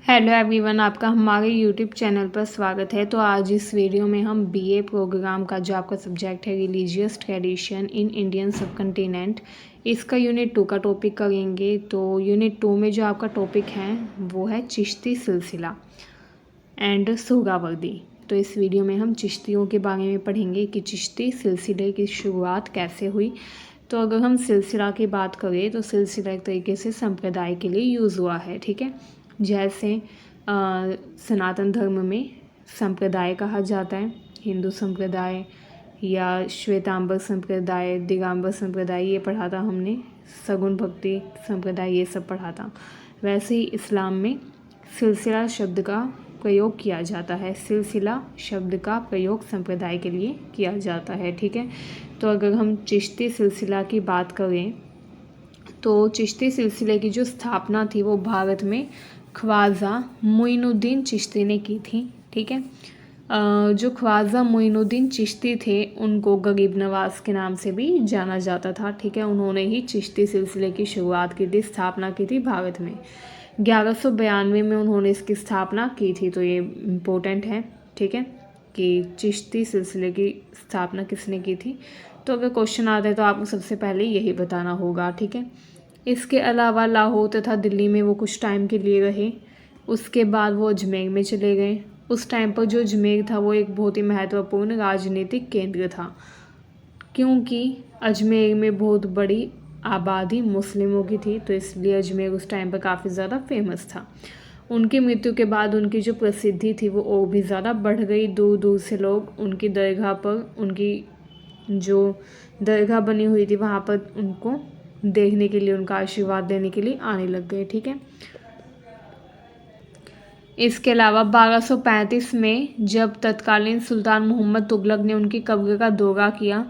Hello everyone, आपका हमारे YouTube channel पर स्वागत है। तो आज इस वीडियो में हम बीए प्रोग्राम का जो आपका सब्जेक्ट है रिलीजियस ट्रेडिशन इन इंडियन सब कंटिनेंट, इसका यूनिट 2 का टॉपिक करेंगे। तो यूनिट 2 में जो आपका टॉपिक है वो है चिश्ती सिलसिला एंड सुहरावर्दी। तो इस वीडियो में हम चिश्तियों के बारे में पढ़ेंगे कि चिश्ती सिलसिले की शुरुआत कैसे हुई। तो अगर हम सिलसिला की बात करें तो सिलसिला एक तरीके से संप्रदाय के लिए यूज़ हुआ है, ठीक है। जैसे सनातन धर्म में संप्रदाय कहा जाता है, हिंदू संप्रदाय या श्वेतांबर संप्रदाय, दिगंबर संप्रदाय, ये पढ़ा था हमने, सगुन भक्ति संप्रदाय, ये सब पढ़ा था। वैसे ही इस्लाम में सिलसिला शब्द का प्रयोग किया जाता है। सिलसिला शब्द का प्रयोग संप्रदाय के लिए किया जाता है, ठीक है। तो अगर हम चिश्ती सिलसिला की बात करें तो चिश्ती सिलसिले की जो स्थापना थी वो भारत में ख्वाजा मोइनुद्दीन चिश्ती ने की थी, ठीक है। जो ख्वाजा मोइनुद्दीन चिश्ती थे उनको गरीब नवाज के नाम से भी जाना जाता था, ठीक है। उन्होंने ही चिश्ती सिलसिले की शुरुआत की थी, स्थापना की थी भारत में। 1192 में उन्होंने इसकी स्थापना की थी। तो ये इम्पोर्टेंट है, ठीक है, कि चिश्ती सिलसिले की स्थापना किसने की थी। तो अगर क्वेश्चन आता है तो आपको सबसे पहले यही बताना होगा, ठीक है। इसके अलावा लाहौर तथा दिल्ली में वो कुछ टाइम के लिए रहे। उसके बाद वो अजमेर में चले गए। उस टाइम पर जो अजमेर था वो एक बहुत ही महत्वपूर्ण राजनीतिक केंद्र था, क्योंकि अजमेर में बहुत बड़ी आबादी मुस्लिमों की थी, तो इसलिए अजमेर उस टाइम पर काफ़ी ज़्यादा फेमस था। उनकी मृत्यु के बाद उनकी जो प्रसिद्धि थी वो और भी ज़्यादा बढ़ गई। दूर दूर से लोग उनकी दरगाह पर, उनकी जो दरगाह बनी हुई थी वहाँ पर उनको देखने के लिए, उनका आशीर्वाद देने के लिए आने लग गए, ठीक है। इसके अलावा 1235 में जब तत्कालीन सुल्तान मोहम्मद तुगलक ने उनकी कब्र का दौरा किया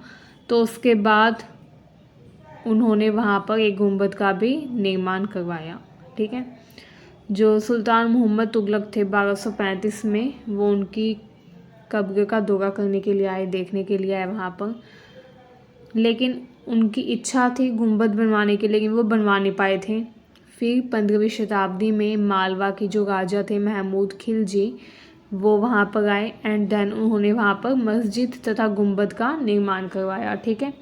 तो उसके बाद उन्होंने वहाँ पर एक गुंबद का भी निर्माण करवाया, ठीक है। जो सुल्तान मोहम्मद तुगलक थे 1235 में, वो उनकी कब्र का दौरा करने के लिए आए, देखने के लिए आए वहाँ पर। लेकिन उनकी इच्छा थी गुंबद बनवाने की, लेकिन वो बनवा नहीं पाए थे। फिर 15वीं शताब्दी में मालवा के जो राजा थे महमूद खिलजी, वो वहाँ पर आए एंड देन उन्होंने वहाँ पर मस्जिद तथा गुंबद का निर्माण करवाया, ठीक है।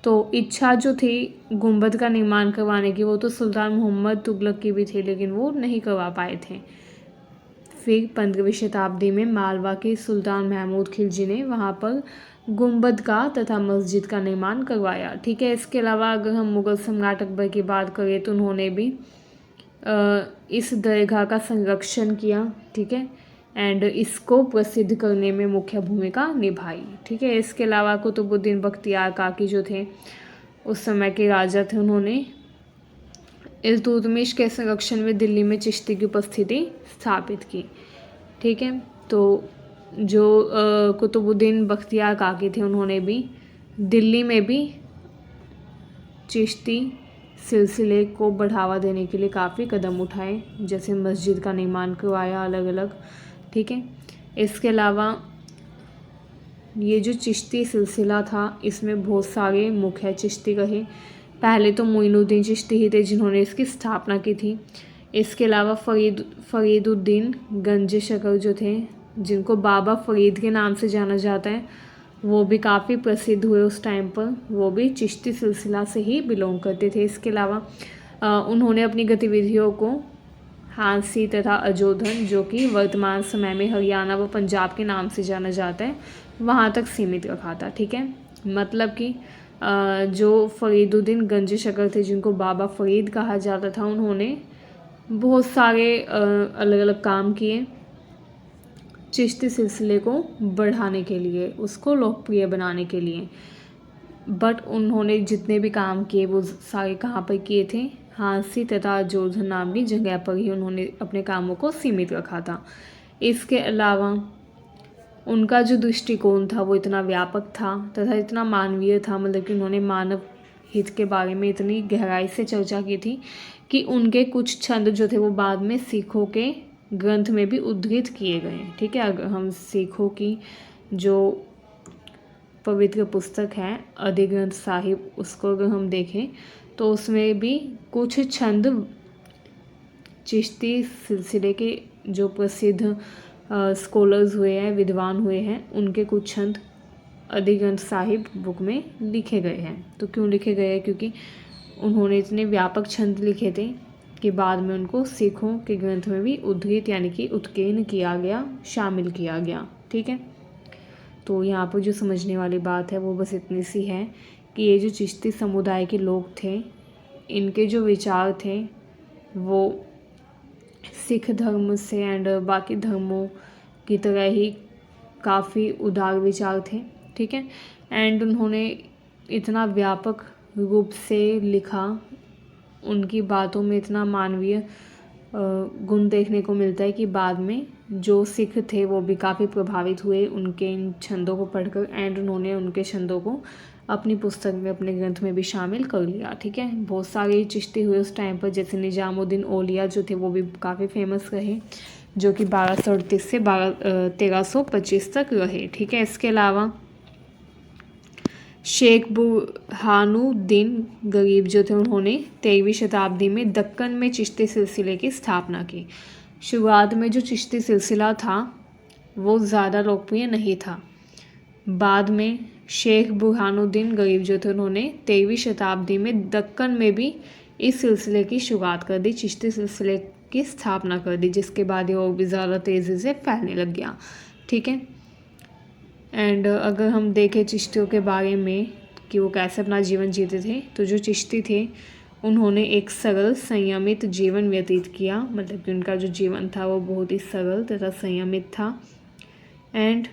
तो इच्छा जो थी गुंबद का निर्माण करवाने की वो तो सुल्तान मोहम्मद तुगलक की भी थी, लेकिन वो नहीं करवा पाए थे। फिर 15वीं शताब्दी में मालवा के सुल्तान महमूद खिलजी ने वहाँ पर गुंबद का तथा मस्जिद का निर्माण करवाया, ठीक है। इसके अलावा अगर हम मुग़ल सम्राट अकबर की बात करें तो उन्होंने भी इस दरगाह का संरक्षण किया, ठीक है, एंड इसको प्रसिद्ध करने में मुख्य भूमिका निभाई, ठीक है। इसके अलावा कुतुबुद्दीन बख्तियार काकी जो थे उस समय के राजा थे, उन्होंने इल्तुतमिश के संरक्षण में दिल्ली में चिश्ती की उपस्थिति स्थापित की, ठीक है। तो जो कुतुबुद्दीन बख्तियार काकी थे उन्होंने भी दिल्ली में भी चिश्ती सिलसिले को बढ़ावा देने के लिए काफ़ी कदम उठाए, जैसे मस्जिद का निर्माण करवाया अलग अलग, ठीक है। इसके अलावा ये जो चिश्ती सिलसिला था इसमें बहुत सारे मुख्य चिश्ती रहे। पहले तो मोइनुद्दीन चिश्ती ही थे जिन्होंने इसकी स्थापना की थी। इसके अलावा फरीदुद्दीन गंज शकर जो थे, जिनको बाबा फरीद के नाम से जाना जाता है, वो भी काफ़ी प्रसिद्ध हुए उस टाइम पर। वो भी चिश्ती सिलसिला से ही बिलोंग करते थे। इसके अलावा उन्होंने अपनी गतिविधियों को हांसी तथा अजोधन, जो कि वर्तमान समय में हरियाणा व पंजाब के नाम से जाना जाता है, वहाँ तक सीमित रखा था, ठीक है। मतलब कि जो फरीदुद्दीन गंज शकर थे, जिनको बाबा फरीद कहा जाता था, उन्होंने बहुत सारे अलग अलग काम किए चिश्ती सिलसिले को बढ़ाने के लिए, उसको लोकप्रिय बनाने के लिए। बट उन्होंने जितने भी काम किए वो सारे कहाँ पर किए थे, हांसी तथा जोधन नाम की जगह पर ही उन्होंने अपने कामों को सीमित रखा था। इसके अलावा उनका जो दृष्टिकोण था वो इतना व्यापक था तथा इतना मानवीय था, मतलब कि उन्होंने मानव हित के बारे में इतनी गहराई से चर्चा की थी कि उनके कुछ छंद जो थे वो बाद में सिखों के ग्रंथ में भी उद्धृत किए गए, ठीक है। अगर हम सिखों की जो पवित्र पुस्तक है अधिग्रंथ साहिब, उसको अगर हम देखें तो उसमें भी कुछ छंद चिश्ती सिलसिले के जो प्रसिद्ध स्कॉलर्स हुए हैं, विद्वान हुए हैं, उनके कुछ छंद अधिग्रंथ साहिब बुक में लिखे गए हैं। तो क्यों लिखे गए हैं? क्योंकि उन्होंने इतने व्यापक छंद लिखे थे कि बाद में उनको सिखों के ग्रंथ में भी उद्धृत यानी कि उत्कीर्ण किया गया, शामिल किया गया। ठीक है, तो यहाँ पर जो समझने वाली बात है वो बस इतनी सी है कि ये जो चिश्ती समुदाय के लोग थे, इनके जो विचार थे वो सिख धर्म से एंड बाकी धर्मों की तरह ही काफ़ी उदार विचार थे। ठीक है, एंड उन्होंने इतना व्यापक रूप से लिखा, उनकी बातों में इतना मानवीय गुण देखने को मिलता है कि बाद में जो सिख थे वो भी काफ़ी प्रभावित हुए उनके इन छंदों को पढ़कर, एंड उन्होंने उनके छंदों को अपनी पुस्तक में, अपने ग्रंथ में भी शामिल कर लिया। ठीक है, बहुत सारे चिश्ती हुए उस टाइम पर, जैसे निजामुद्दीन औलिया जो थे वो भी काफ़ी फेमस रहे, जो कि 1238 से 1325 तक रहे। ठीक है, इसके अलावा शेख बुरहानुद्दीन गरीब जो थे, उन्होंने 13वीं शताब्दी में दक्कन में चिश्ती सिलसिले की स्थापना की। शुरुआत में जो चिश्ती सिलसिला था वो ज़्यादा लोकप्रिय नहीं था। बाद में शेख बुरहानुद्दीन गरीब जो थे, उन्होंने 13वीं शताब्दी में दक्कन में भी इस सिलसिले की शुरुआत कर दी, चिश्ती सिलसिले की स्थापना कर दी, जिसके बाद ये और भी ज़्यादा तेज़ी से फैलने लग गया। ठीक है, एंड अगर हम देखें चिश्तियों के बारे में कि वो कैसे अपना जीवन जीते थे, तो जो चिश्ती थे उन्होंने एक सरल संयमित जीवन व्यतीत किया, मतलब कि उनका जो जीवन था वो बहुत ही सरल तथा संयमित था, एंड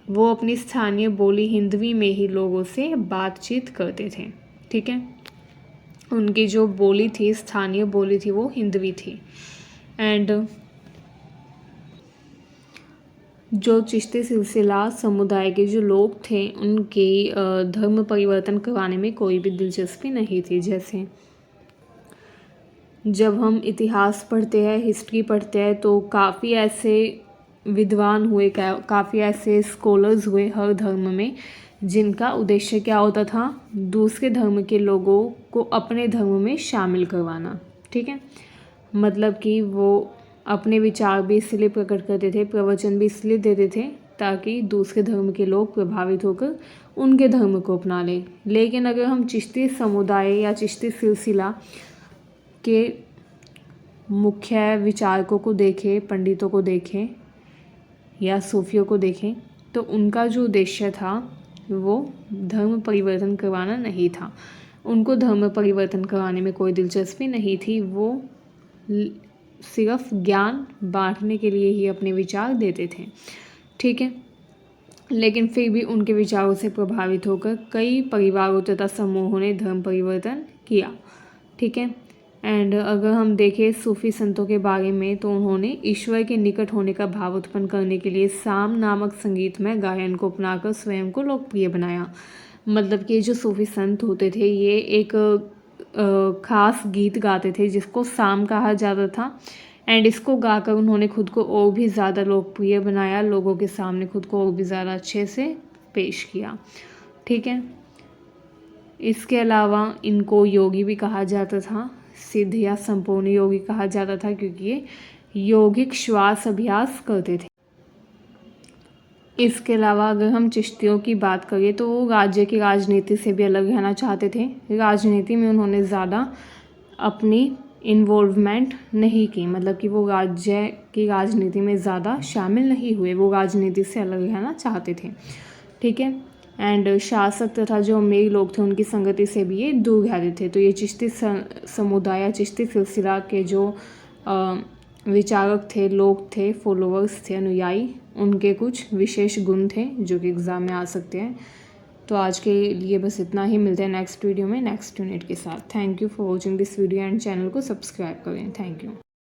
वो अपनी स्थानीय बोली हिंदवी में ही लोगों से बातचीत करते थे। ठीक है, उनकी जो बोली थी, स्थानीय बोली थी, वो हिंदवी थी। एंड जो चिश्ती सिलसिला समुदाय के जो लोग थे उनकी धर्म परिवर्तन करवाने में कोई भी दिलचस्पी नहीं थी। जैसे जब हम इतिहास पढ़ते हैं, हिस्ट्री पढ़ते हैं, तो काफ़ी ऐसे विद्वान हुए, काफ़ी ऐसे स्कॉलर्स हुए हर धर्म में, जिनका उद्देश्य क्या होता था? दूसरे धर्म के लोगों को अपने धर्म में शामिल करवाना। ठीक है, मतलब कि वो अपने विचार भी इसलिए प्रकट करते थे, प्रवचन भी इसलिए देते थे ताकि दूसरे धर्म के लोग प्रभावित होकर उनके धर्म को अपना लें। लेकिन अगर हम चिश्ती समुदाय या चिश्ती सिलसिला के मुख्य विचारकों को देखें, पंडितों को देखें या सूफियों को देखें, तो उनका जो उद्देश्य था वो धर्म परिवर्तन करवाना नहीं था। उनको धर्म परिवर्तन करवाने में कोई दिलचस्पी नहीं थी, वो सिर्फ ज्ञान बांटने के लिए ही अपने विचार देते थे। ठीक है, लेकिन फिर भी उनके विचारों से प्रभावित होकर कई परिवारों तथा समूहों ने धर्म परिवर्तन किया। ठीक है, एंड अगर हम देखें सूफी संतों के बारे में, तो उन्होंने ईश्वर के निकट होने का भाव उत्पन्न करने के लिए साम नामक संगीतमय गायन को अपनाकर स्वयं को लोकप्रिय बनाया। मतलब कि जो सूफी संत होते थे ये एक खास गीत गाते थे जिसको साम कहा जाता था, एंड इसको गाकर उन्होंने खुद को और भी ज़्यादा लोकप्रिय बनाया, लोगों के सामने खुद को और भी ज़्यादा अच्छे से पेश किया। ठीक है, इसके अलावा इनको योगी भी कहा जाता था, सिद्ध या संपूर्ण योगी कहा जाता था, क्योंकि ये यौगिक श्वास अभ्यास करते थे। इसके अलावा अगर हम चिश्तियों की बात करें तो वो राज्य की राजनीति से भी अलग रहना चाहते थे। राजनीति में उन्होंने ज़्यादा अपनी इन्वॉल्वमेंट नहीं की, मतलब कि वो राज्य की राजनीति में ज़्यादा शामिल नहीं हुए, वो राजनीति से अलग रहना चाहते थे। ठीक है, एंड शासक तथा जो अमीर लोग थे उनकी संगति से भी ये दूर रहते थे। तो ये चिश्ती समुदाय, चिश्ती सिलसिला के जो विचारक थे, लोग थे, फॉलोअर्स थे, अनुयायी, उनके कुछ विशेष गुण थे जो कि एग्ज़ाम में आ सकते हैं। तो आज के लिए बस इतना ही, मिलते हैं नेक्स्ट वीडियो में नेक्स्ट यूनिट के साथ। Thank you for watching this video and channel को सब्सक्राइब करें। Thank you.